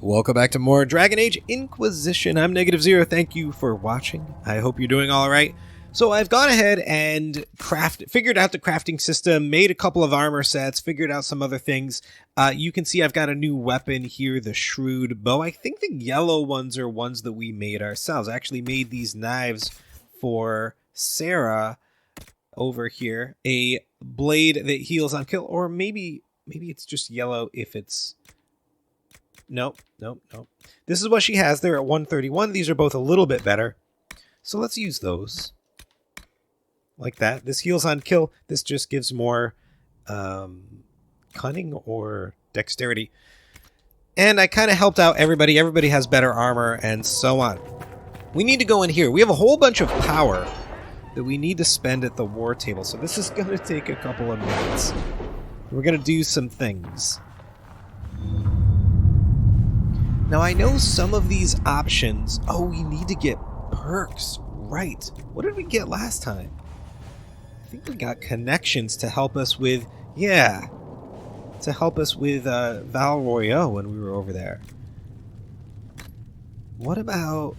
Welcome back to more Dragon Age Inquisition. I'm Negative Zero. Thank you for watching. I hope you're doing all right. So I've gone ahead and figured out the crafting system, made a couple of armor sets, figured out some other things. You can see I've got a new weapon here, the Shrewd Bow. I think the yellow ones are ones that we made ourselves. I actually made these knives for Sera over here. A blade that heals on kill, or maybe it's just yellow if it's... Nope. This is what she has there at 131. These are both a little bit better. So let's use those. Like that. This heals on kill. This just gives more cunning or dexterity. And I kind of helped out everybody. Everybody has better armor and so on. We need to go in here. We have a whole bunch of power that we need to spend at the war table. So this is going to take a couple of minutes. We're going to do some things. Now, I know some of these options... Oh, we need to get perks. Right. What did we get last time? I think we got connections to help us with... Yeah. To help us with Val Royeaux when we were over there. What about...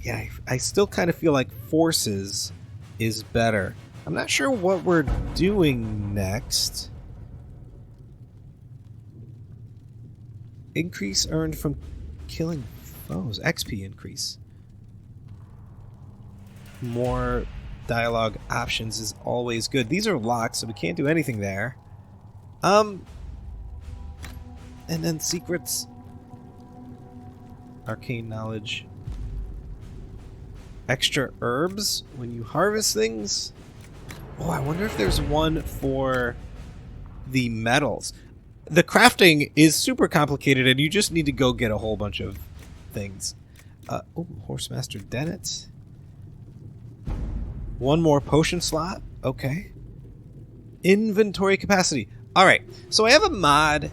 Yeah, I still kind of feel like forces is better. I'm not sure what we're doing next. Increase earned from killing foes. XP increase. More dialogue options is always good. These are locked, so we can't do anything there. And then secrets. Arcane knowledge. Extra herbs when you harvest things. Oh, I wonder if there's one for the metals. The crafting is super complicated, and you just need to go get a whole bunch of things. Horsemaster Dennett. One more potion slot. Okay. Inventory capacity. Alright, so I have a mod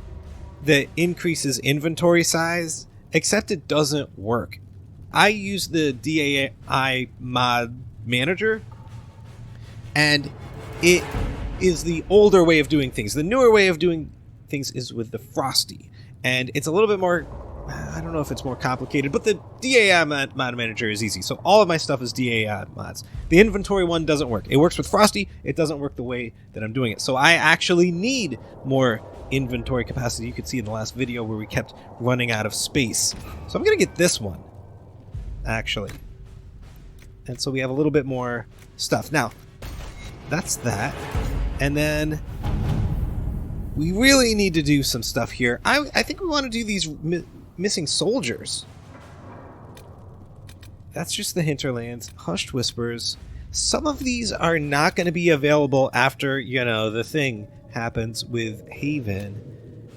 that increases inventory size, except it doesn't work. I use the DAI mod manager, and it is the older way of doing things. The newer way of doing things is with the Frosty, and it's a little bit more... I don't know if it's more complicated, but the DAI mod manager is easy. So all of my stuff is DAI mods. The inventory one doesn't work. It works with Frosty. It doesn't work the way that I'm doing it. So I actually need more inventory capacity. You could see in the last video where we kept running out of space. So I'm going to get this one, actually. And so we have a little bit more stuff. Now, that's that. And then we really need to do some stuff here. I think we want to do these... missing soldiers. That's just the hinterlands. Hushed Whispers. Some of these are not going to be available after, you know, the thing happens with Haven.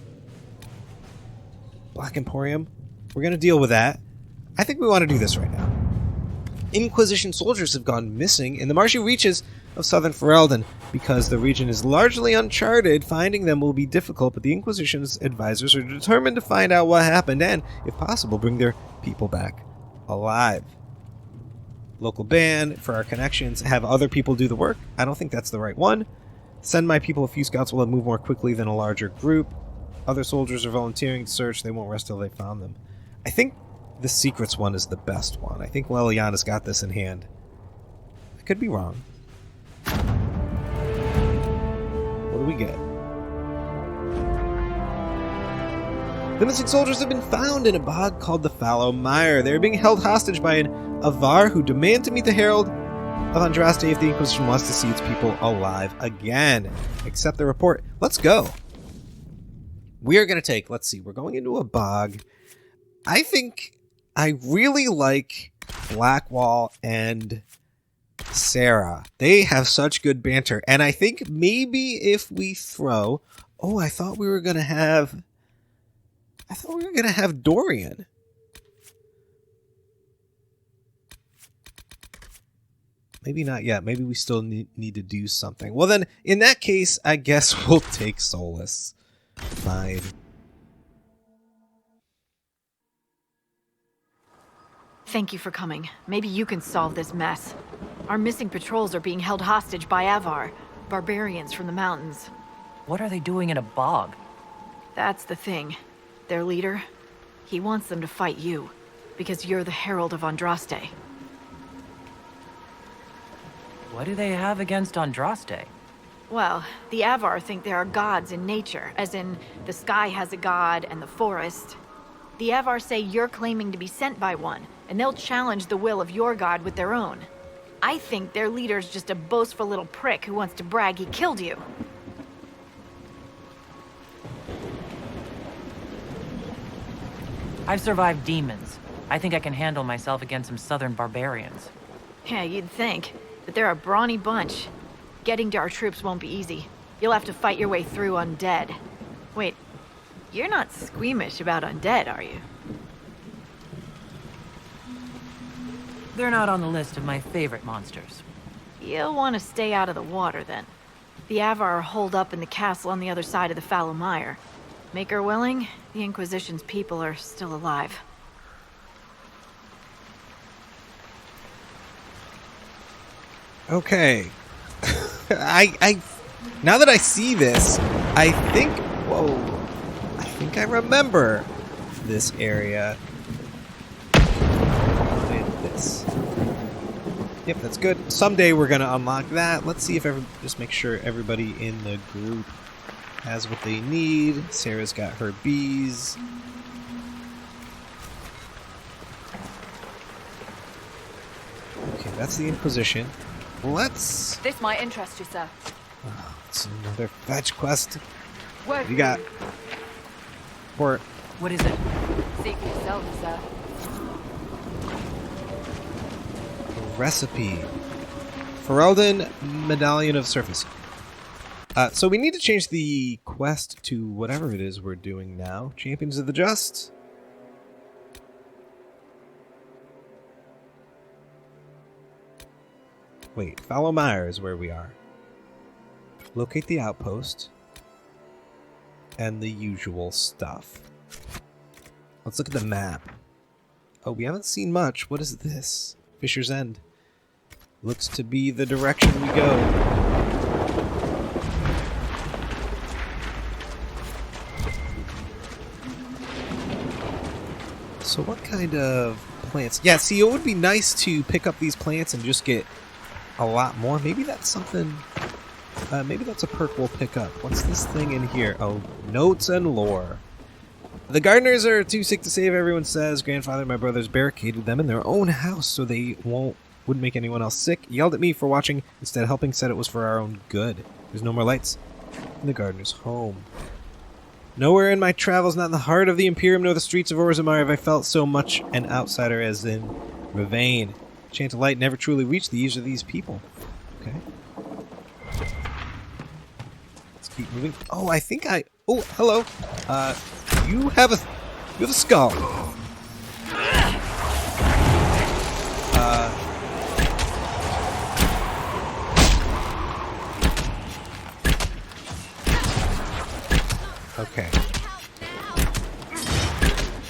Black Emporium. We're going to deal with that. I think we want to do this right now. Inquisition soldiers have gone missing in the marshy reaches of southern Ferelden. Because the region is largely uncharted, finding them will be difficult, but the Inquisition's advisors are determined to find out what happened and, if possible, bring their people back alive. Local ban for our connections. Have other people do the work. I don't think that's the right one. Send my people a few scouts will move more quickly than a larger group. Other soldiers are volunteering to search. They won't rest till they found them. I think the secrets one is the best one. I think Leliana's got this in hand. I could be wrong. What do we get? The missing soldiers have been found in a bog called the Fallow Mire. They are being held hostage by an Avar who demand to meet the Herald of Andraste if the Inquisition wants to see its people alive again. Accept the report. Let's go. We are going to take, let's see, we're going into a bog. I think I really like Blackwall and Sera. They have such good banter. And I think maybe if we throw... Oh, I thought we were going to have Dorian. Maybe not yet. Maybe we still need to do something. Well, then, in that case, I guess we'll take Solus. Fine. Thank you for coming. Maybe you can solve this mess. Our missing patrols are being held hostage by Avar, barbarians from the mountains. What are they doing in a bog? That's the thing. Their leader, He wants them to fight you, because you're the Herald of Andraste. What do they have against Andraste? Well, the Avar think there are gods in nature, as in the sky has a god and the forest. The Avar say you're claiming to be sent by one, and they'll challenge the will of your god with their own. I think their leader's just a boastful little prick who wants to brag he killed you. I've survived demons. I think I can handle myself against some southern barbarians. Yeah, you'd think, but they're a brawny bunch. Getting to our troops won't be easy. You'll have to fight your way through undead. Wait, you're not squeamish about undead, are you? They're not on the list of my favorite monsters. You'll want to stay out of the water, then. The Avar are holed up in the castle on the other side of the fallow mire. Make her willing, the Inquisition's people are still alive. Okay. Now that I see this, I think I remember this area. This. Yep, that's good. Someday we're gonna unlock that. Let's see if just make sure everybody in the group has what they need. Sera's got her bees. Okay, that's the Inquisition. This might interest you, sir. Oh, it's another fetch quest. What You got for What is it? See for yourself, sir. a recipe. Ferelden Medallion of Surface. So we need to change the quest to whatever it is we're doing now. Champions of the Just. Wait, Fallow Mire is where we are. Locate the outpost. And the usual stuff. Let's look at the map. Oh, we haven't seen much. What is this? Fisher's End. Looks to be the direction we go. So what kind of plants? Yeah, see, it would be nice to pick up these plants and just get a lot more. Maybe that's something... maybe that's a perk we'll pick up. What's this thing in here? Oh, notes and lore. The gardeners are too sick to save, everyone says. Grandfather and my brothers barricaded them in their own house so they wouldn't make anyone else sick. Yelled at me for watching, instead of helping, said it was for our own good. There's no more lights in the gardener's home. Nowhere in my travels, not in the heart of the Imperium, nor the streets of Orzammar, have I felt so much an outsider as in Ravane. Chant of light never truly reached the ears of these people. Okay. Let's keep moving. Oh, I think I... Oh, hello. You have a skull. Okay.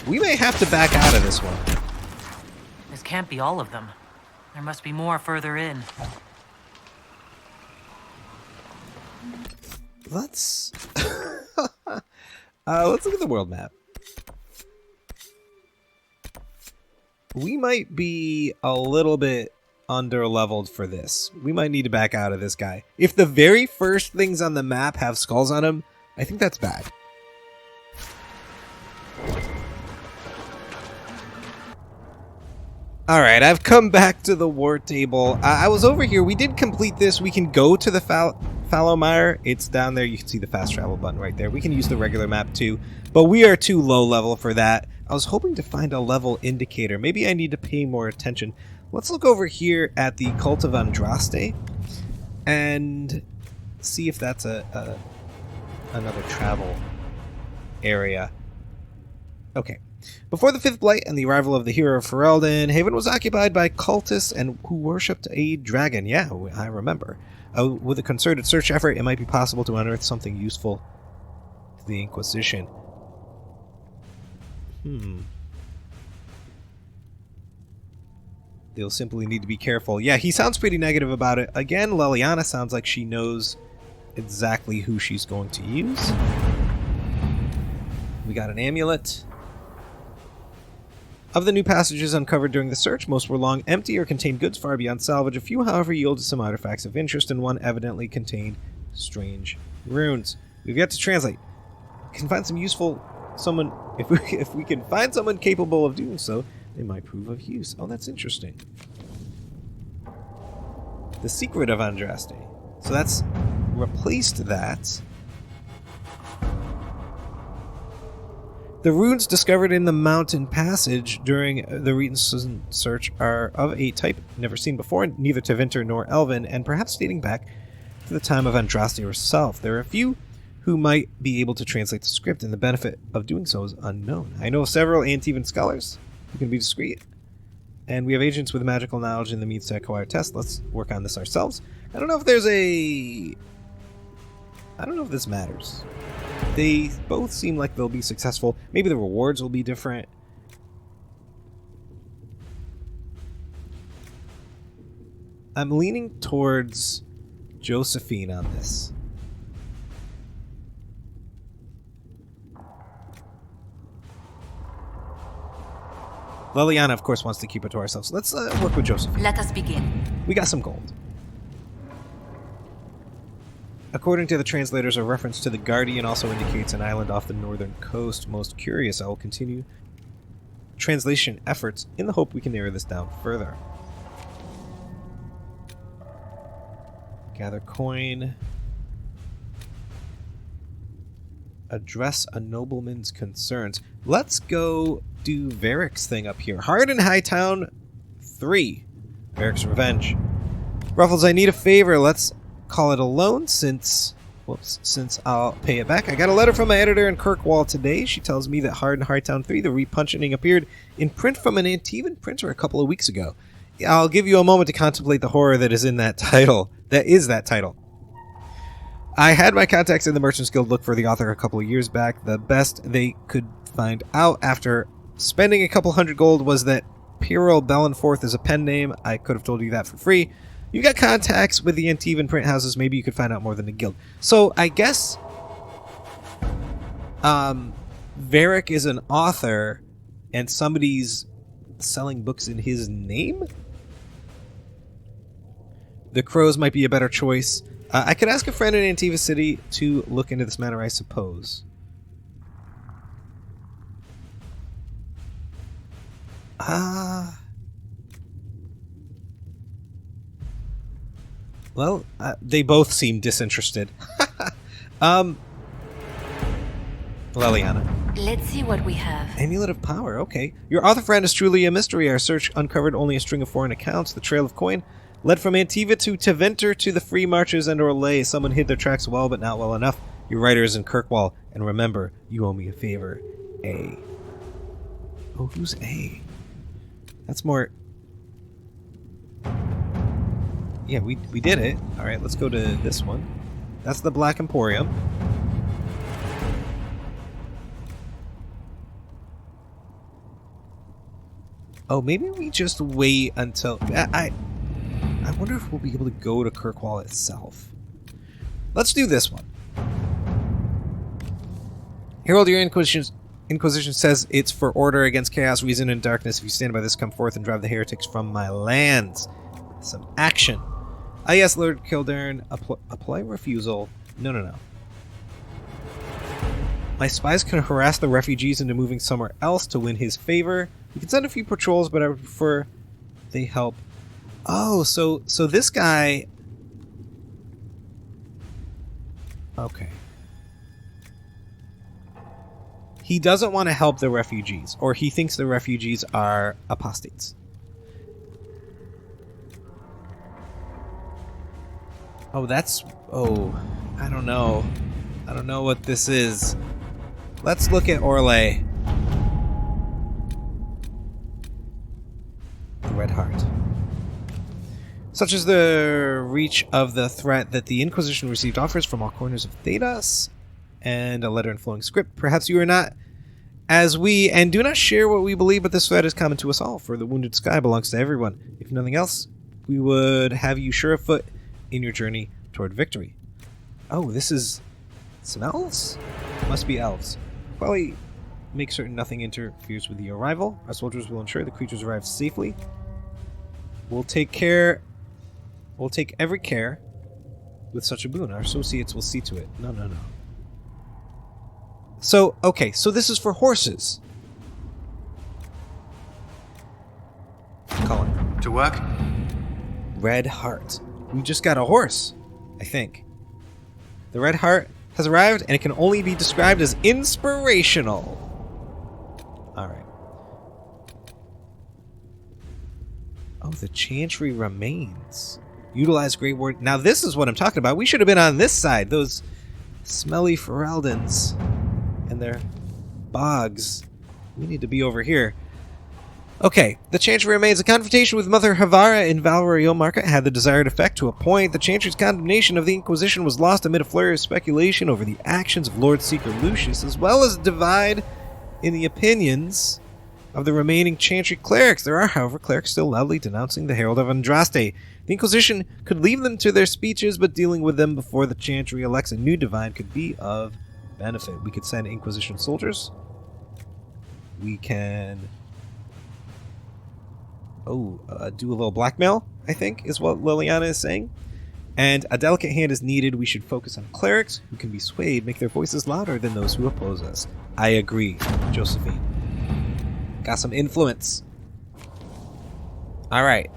We may have to back out of this one. This can't be all of them. There must be more further in. Let's let's look at the world map. We might be a little bit under-leveled for this. We might need to back out of this guy. If the very first things on the map have skulls on them, I think that's bad. Alright, I've come back to the war table. I was over here. We did complete this. We can go to the fallow mire. It's down there. You can see the fast travel button right there. We can use the regular map too, but we are too low level for that. I was hoping to find a level indicator. Maybe I need to pay more attention. Let's look over here at the Cult of Andraste and see if that's another travel area. Okay. Before the Fifth Blight and the arrival of the hero of Ferelden, Haven was occupied by cultists and who worshipped a dragon. Yeah, I remember. With a concerted search effort, it might be possible to unearth something useful to the Inquisition. They'll simply need to be careful. Yeah, he sounds pretty negative about it. Again, Leliana sounds like she knows exactly who she's going to use. We got an amulet. Of the new passages uncovered during the search, most were long empty or contained goods far beyond salvage. A few, however, yielded some artifacts of interest, and one evidently contained strange runes. We've yet to translate. Can find some useful someone if we can find someone capable of doing so, they might prove of use. Oh, that's interesting. The Secret of Andraste. So that's replaced that. The runes discovered in the mountain passage during the recent search are of a type never seen before, neither Tevinter nor Elven, and perhaps dating back to the time of Andraste herself. There are a few who might be able to translate the script, and the benefit of doing so is unknown. I know of several Antivan scholars who can be discreet, and we have agents with magical knowledge and the means to acquire tests. Let's work on this ourselves. I don't know if this matters. They both seem like they'll be successful. Maybe the rewards will be different. I'm leaning towards Josephine on this. Leliana, of course, wants to keep it to ourselves. Let's work with Josephine. Let us begin. We got some gold. According to the translators, a reference to the Guardian also indicates an island off the northern coast. Most curious, I will continue translation efforts in the hope we can narrow this down further. Gather coin. Address a nobleman's concerns. Let's go do Varric's thing up here. Hard in Hightown 3. Varric's Revenge. Ruffles, I need a favor. Let's call it a loan since I'll pay it back. I got a letter from my editor in Kirkwall today. She tells me that Hard in Hightown 3, the repuncheting, appeared in print from an Antivan printer a couple of weeks ago. I'll give you a moment to contemplate the horror that is in that title. That is that title. I had my contacts in the Merchants Guild look for the author a couple of years back. The best they could find out after spending a couple hundred gold was that Imperial Bellenforth is a pen name. I could have told you that for free. You got contacts with the Antivan print houses. Maybe you could find out more than the guild. So I guess Varric is an author and somebody's selling books in his name? The Crows might be a better choice. I could ask a friend in Antiva City to look into this matter, I suppose. Well, they both seem disinterested. Leliana. Let's see what we have. Amulet of Power, okay. Your author friend is truly a mystery. Our search uncovered only a string of foreign accounts. The trail of coin led from Antiva to Tevinter to the Free Marches and Orlais. Someone hid their tracks well, but not well enough. Your writer is in Kirkwall, and remember, you owe me a favor. A. Oh, who's A? That's more... Yeah, we did it. Alright, let's go to this one. That's the Black Emporium. Oh, maybe we just wait until... I wonder if we'll be able to go to Kirkwall itself. Let's do this one. Herald, your Inquisition says it's for order against chaos, reason, and darkness. If you stand by this, come forth and drive the heretics from my lands. Some action. Ah, yes, Lord Kildern. A polite refusal. No. My spies can harass the refugees into moving somewhere else to win his favor. We can send a few patrols, but I would prefer they help. Oh, so this guy... Okay. He doesn't want to help the refugees, or he thinks the refugees are apostates. Oh, that's... Oh, I don't know. I don't know what this is. Let's look at Orlais. The Red Heart. Such is the reach of the threat that the Inquisition received offers from all corners of Thedas, and a letter in flowing script. Perhaps you are not as we, and do not share what we believe, but this threat is common to us all, for the wounded sky belongs to everyone. If nothing else, we would have you sure of foot in your journey toward victory. Oh, this is some elves? Must be elves. Probably make certain nothing interferes with the arrival. Our soldiers will ensure the creatures arrive safely. We'll take every care with such a boon. Our associates will see to it. No. So, okay, so this is for horses. Cullen. To work? Red Heart. We just got a horse, I think. The Red Heart has arrived, and it can only be described as inspirational. Alright. Oh, the Chantry remains. Utilize Great Ward. Now this is what I'm talking about. We should have been on this side. Those smelly Feraldans and their bogs. We need to be over here. Okay, the Chantry remains. A confrontation with Mother Havara in Valriel Market had the desired effect to a point. The Chantry's condemnation of the Inquisition was lost amid a flurry of speculation over the actions of Lord Seeker Lucius, as well as a divide in the opinions of the remaining Chantry clerics. There are, however, clerics still loudly denouncing the Herald of Andraste. The Inquisition could leave them to their speeches, but dealing with them before the Chantry elects a new divine could be of benefit. We could send Inquisition soldiers. We can... do a little blackmail, I think, is what Leliana is saying. And a delicate hand is needed. We should focus on clerics who can be swayed, make their voices louder than those who oppose us. I agree, Josephine. Got some influence. Alright.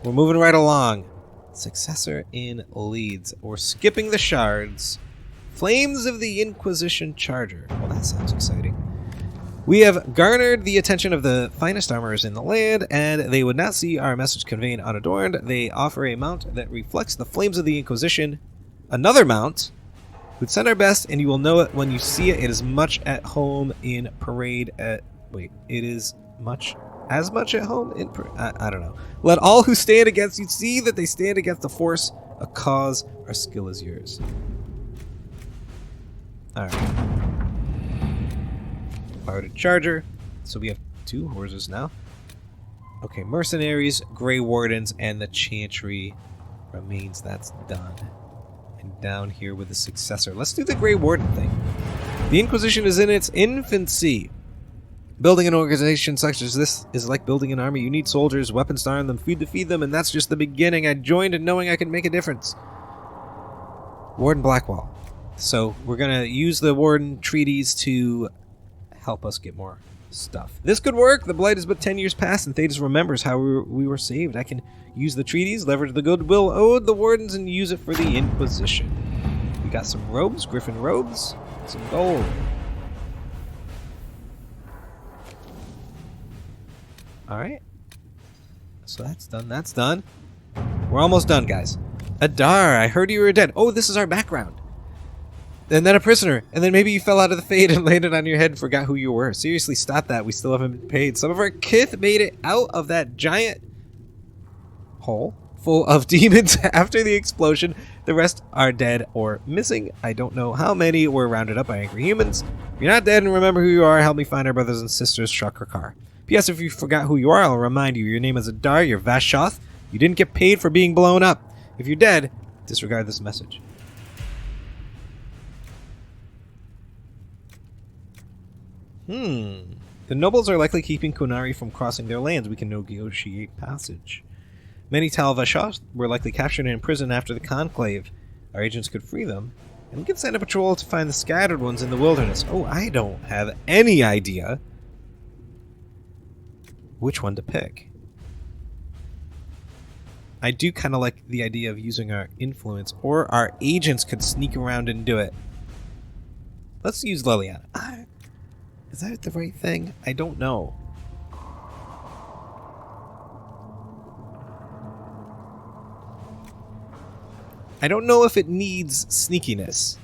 We're moving right along. Successor in leads. We're skipping the shards. Flames of the Inquisition Charger. Well, that sounds exciting. We have garnered the attention of the finest armorers in the land, and they would not see our message conveyed unadorned. They offer a mount that reflects the flames of the Inquisition. Another mount. We'd send our best, and you will know it when you see it. It is much at home in parade at... Wait, it is much... As much at home in... I don't know. Let all who stand against you see that they stand against the force, a cause. Our skill is yours. Alright. Paved Charger. So we have 2 horses now. Okay, Mercenaries, Grey Wardens, and the Chantry remains. That's done. And down here with the Successor. Let's do the Grey Warden thing. The Inquisition is in its infancy. Building an organization such as this is like building an army. You need soldiers, weapons to arm them, food to feed them, and that's just the beginning. I joined knowing I could make a difference. Warden Blackwall. So we're going to use the Warden treaties to help us get more stuff. This could work. The Blight is but 10 years past, and Thedas remembers how we were saved. I can use the treaties, leverage the goodwill owed the Wardens, and use it for the Inquisition. We got some robes, Griffin robes, some gold. Alright. So that's done. That's done. We're almost done, guys. Adar, I heard you were dead. Oh, this is our background. And then a prisoner. And then maybe you fell out of the fade and landed on your head and forgot who you were. Seriously, stop that. We still haven't been paid. Some of our kith made it out of that giant hole full of demons after the explosion. The rest are dead or missing. I don't know how many were rounded up by angry humans. If you're not dead and remember who you are, help me find our brothers and sisters, Shakrakar. P.S. If you forgot who you are, I'll remind you. Your name is Adar, you're Vashoth. You didn't get paid for being blown up. If you're dead, disregard this message. The nobles are likely keeping Qunari from crossing their lands. We can negotiate passage. Many Tal Vashoth were likely captured and imprisoned after the Conclave. Our agents could free them, and we can send a patrol to find the scattered ones in the wilderness. Oh, I don't have any idea which one to pick. I do kind of like the idea of using our influence, or our agents could sneak around and do it. Let's use Leliana. Is that the right thing? I don't know. I don't know if it needs sneakiness.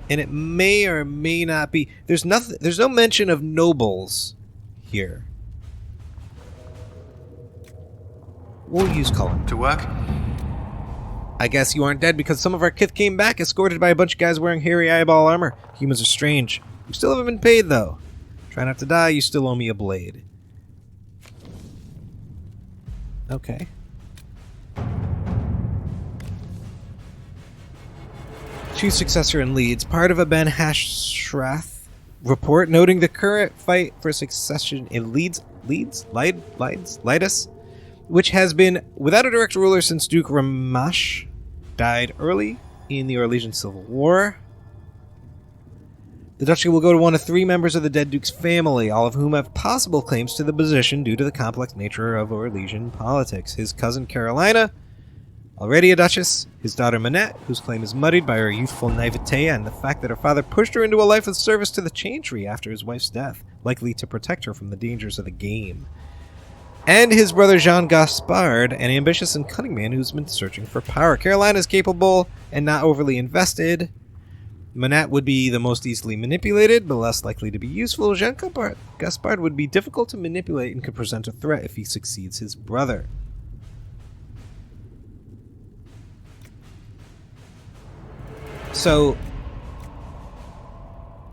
And it may or may not be. There's no mention of nobles here. We'll use Cullen. To work? I guess you aren't dead because some of our kith came back escorted by a bunch of guys wearing hairy eyeball armor. Humans are strange. We still haven't been paid though. Try not to die, you still owe me a blade. Okay. Chief Successor in Leeds. Part of a Ben Hashrath report noting the current fight for succession in Leeds, which has been without a direct ruler since Duke Ramash died early in the Orlesian Civil War. The duchy will go to one of 3 members of the dead Duke's family, all of whom have possible claims to the position due to the complex nature of Orlesian politics. His cousin Carolina, already a duchess, his daughter Manette, whose claim is muddied by her youthful naivete and the fact that her father pushed her into a life of service to the Chantry after his wife's death, likely to protect her from the dangers of the game. And his brother Jean Gaspard, an ambitious and cunning man who's been searching for power. Carolina is capable and not overly invested. Manette would be the most easily manipulated, but less likely to be useful. Jean Gaspard would be difficult to manipulate and could present a threat if he succeeds his brother. So,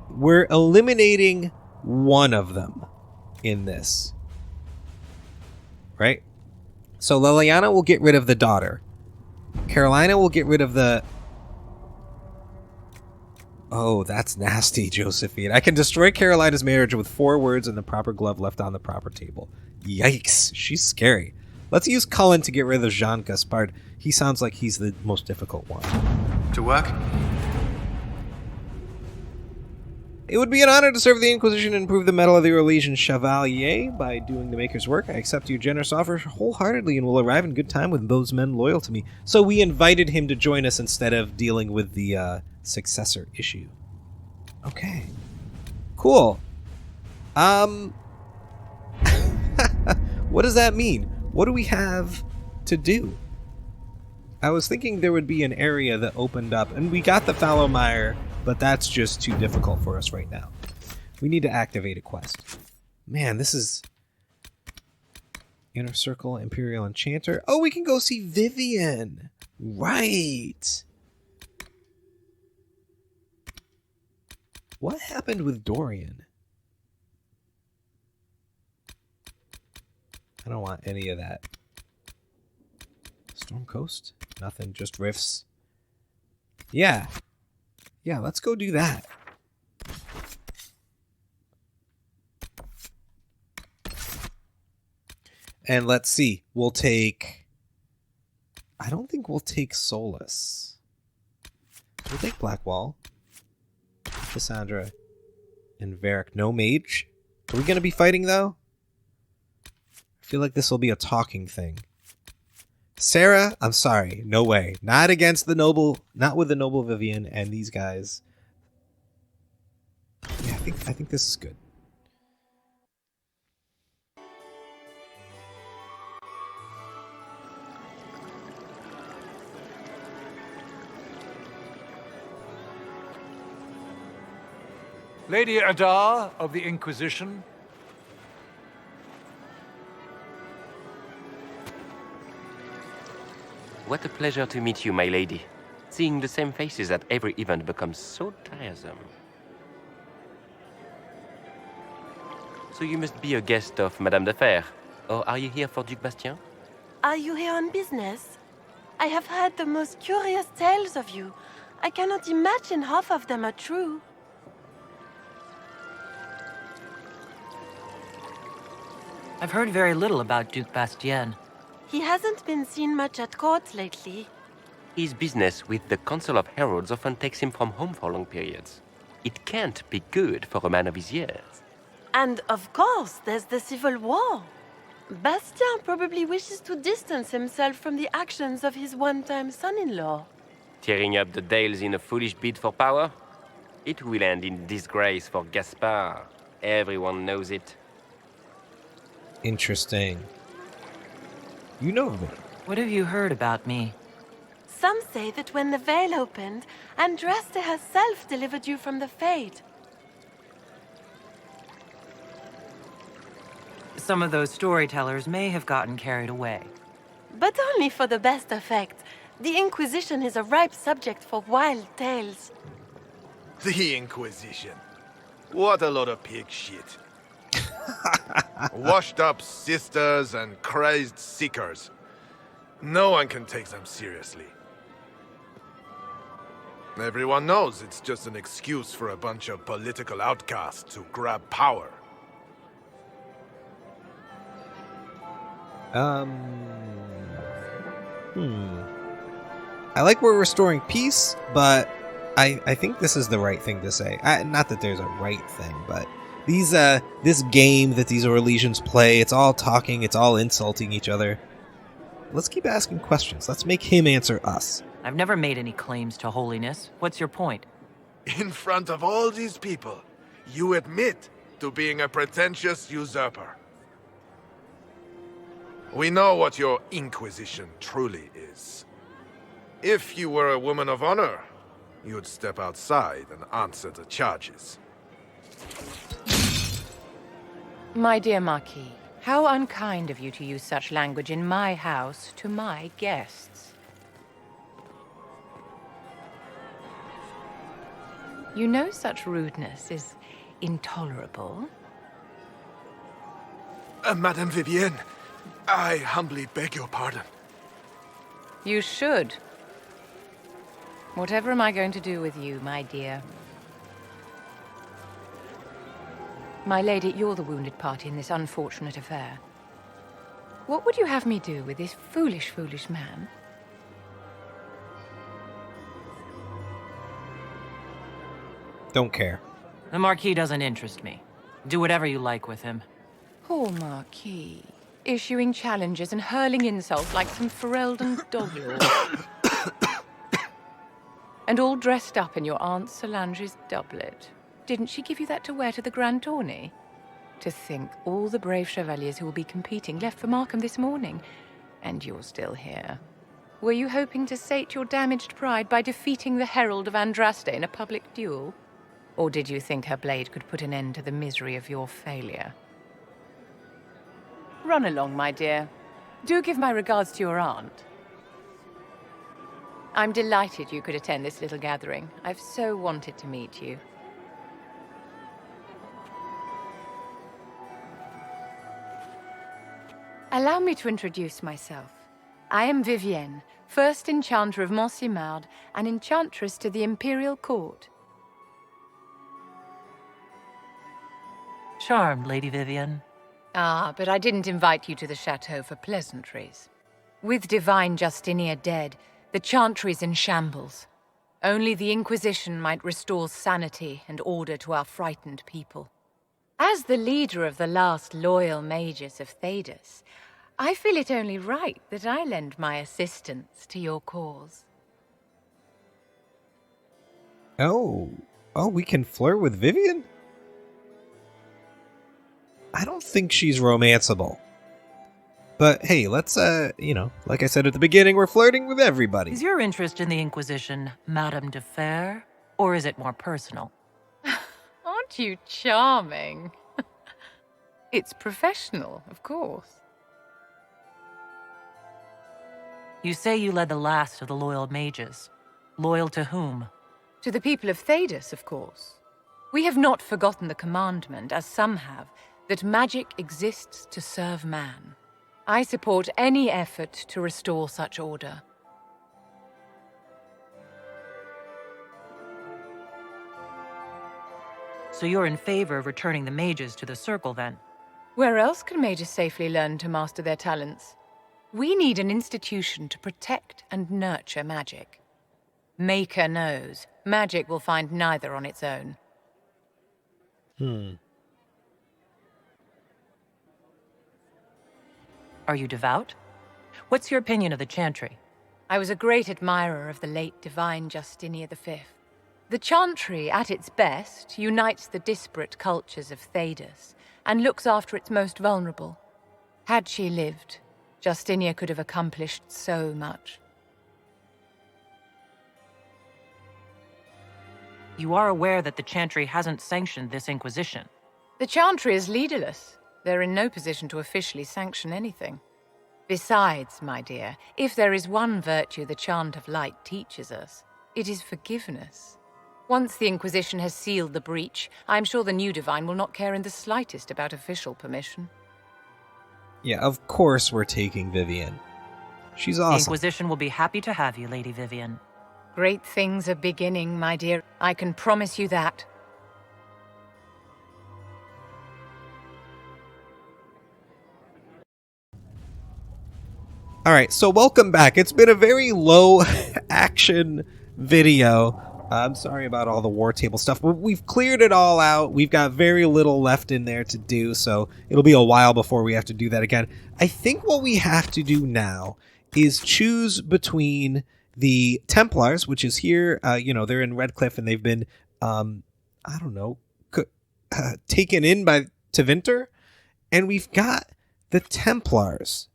we're eliminating one of them in this. Right? So Leliana will get rid of the daughter. Carolina will get rid of the... Oh, that's nasty, Josephine. I can destroy Carolina's marriage with 4 words and the proper glove left on the proper table. Yikes, she's scary. Let's use Cullen to get rid of Jean Gaspard. He sounds like he's the most difficult one. To work? It would be an honor to serve the Inquisition and improve the Medal of the Orlesian Chevalier by doing the Maker's work. I accept your generous offer wholeheartedly and will arrive in good time with those men loyal to me. So we invited him to join us instead of dealing with the successor issue. Okay. Cool. What does that mean? What do we have to do? I was thinking there would be an area that opened up, and we got the Fallowmire, but that's just too difficult for us right now. We need to activate a quest. Man, this is... Inner Circle, Imperial Enchanter. Oh, we can go see Vivian! Right! What happened with Dorian? I don't want any of that. Storm Coast? Nothing, just rifts. Yeah. Yeah, let's go do that. And let's see. We'll take... I don't think we'll take Solus. We'll take Blackwall. Cassandra and Varric. No mage. Are we going to be fighting, though? I feel like this will be a talking thing. Sera, I'm sorry. No way. Not against the noble... Not with the noble Vivian and these guys. Yeah, I think this is good. Lady Adar of the Inquisition. What a pleasure to meet you, my lady. Seeing the same faces at every event becomes so tiresome. So you must be a guest of Madame de Fer, or are you here for Duc Bastien? Are you here on business? I have heard the most curious tales of you. I cannot imagine half of them are true. I've heard very little about Duc Bastien. He hasn't been seen much at court lately. His business with the Council of Heralds often takes him from home for long periods. It can't be good for a man of his years. And of course, there's the Civil War. Bastien probably wishes to distance himself from the actions of his one-time son-in-law. Tearing up the Dales in a foolish bid for power? It will end in disgrace for Gaspard. Everyone knows it. Interesting. You know me. What have you heard about me? Some say that when the veil opened, Andraste herself delivered you from the Fade. Some of those storytellers may have gotten carried away. But only for the best effect. The Inquisition is a ripe subject for wild tales. The Inquisition. What a lot of pig shit. Washed up sisters and crazed seekers. No one can take them seriously. Everyone knows it's just an excuse for a bunch of political outcasts to grab power. I like we're restoring peace, but I think this is the right thing to say. Not that there's a right thing, but this game that these Orlesians play, it's all talking, it's all insulting each other. Let's keep asking questions. Let's make him answer us. I've never made any claims to holiness. What's your point? In front of all these people, you admit to being a pretentious usurper. We know what your Inquisition truly is. If you were a woman of honor, you'd step outside and answer the charges. My dear Marquis, how unkind of you to use such language in my house to my guests. You know such rudeness is intolerable. Madame Vivienne, I humbly beg your pardon. You should. Whatever am I going to do with you, my dear? My lady, you're the wounded party in this unfortunate affair. What would you have me do with this foolish, foolish man? Don't care. The Marquis doesn't interest me. Do whatever you like with him. Poor Marquis. Issuing challenges and hurling insults like some Ferelden doglord. And all dressed up in your Aunt Solange's doublet. Didn't she give you that to wear to the Grand Tourney? To think all the brave chevaliers who will be competing left for Markham this morning, and you're still here. Were you hoping to sate your damaged pride by defeating the Herald of Andraste in a public duel? Or did you think her blade could put an end to the misery of your failure? Run along, my dear. Do give my regards to your aunt. I'm delighted you could attend this little gathering. I've so wanted to meet you. Allow me to introduce myself. I am Vivienne, first Enchanter of Montsimard and Enchantress to the Imperial Court. Charmed, Lady Vivienne. Ah, but I didn't invite you to the chateau for pleasantries. With Divine Justinia dead, the Chantry's in shambles. Only the Inquisition might restore sanity and order to our frightened people. As the leader of the last loyal mages of Thedas, I feel it only right that I lend my assistance to your cause. Oh, we can flirt with Vivienne? I don't think she's romanceable. But hey, let's, like I said at the beginning, we're flirting with everybody. Is your interest in the Inquisition Madame de Fer, or is it more personal? Aren't you charming? It's professional, of course. You say you led the last of the loyal mages. Loyal to whom? To the people of Thedas, of course. We have not forgotten the commandment, as some have, that magic exists to serve man. I support any effort to restore such order. So you're in favor of returning the mages to the Circle, then? Where else can mages safely learn to master their talents? We need an institution to protect and nurture magic. Maker knows, magic will find neither on its own. Are you devout? What's your opinion of the Chantry? I was a great admirer of the late Divine Justinia V. The Chantry, at its best, unites the disparate cultures of Thedas and looks after its most vulnerable. Had she lived, Justinia could have accomplished so much. You are aware that the Chantry hasn't sanctioned this Inquisition. The Chantry is leaderless. They're in no position to officially sanction anything. Besides, my dear, if there is one virtue the Chant of Light teaches us, it is forgiveness. Once the Inquisition has sealed the breach, I'm sure the new Divine will not care in the slightest about official permission. Yeah, of course we're taking Vivienne. She's awesome. The Inquisition will be happy to have you, Lady Vivienne. Great things are beginning, my dear. I can promise you that. Alright, so welcome back. It's been a very low action video. I'm sorry about all the war table stuff, but we've cleared it all out. We've got very little left in there to do, so it'll be a while before we have to do that again. I think what we have to do now is choose between the Templars, which is here. You know, they're in Redcliffe, and they've been, I don't know, taken in by Tevinter. And we've got the Templars.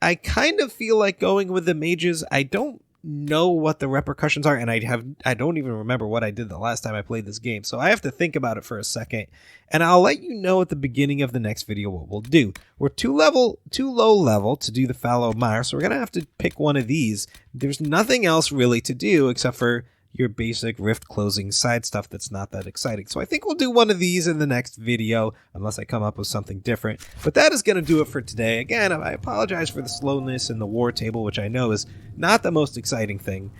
I kind of feel like going with the mages. I don't know what the repercussions are, and I don't even remember what I did the last time I played this game, so I have to think about it for a second, and I'll let you know at the beginning of the next video what we'll do. We're too low level to do the Fallow Mire, so we're gonna have to pick one of these. There's nothing else really to do except for your basic rift closing side stuff that's not that exciting. So I think we'll do one of these in the next video, unless I come up with something different. But that is going to do it for today. Again, I apologize for the slowness in the war table, which I know is not the most exciting thing.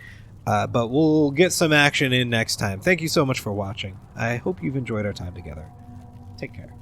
But we'll get some action in next time. Thank you so much for watching. I hope you've enjoyed our time together. Take care.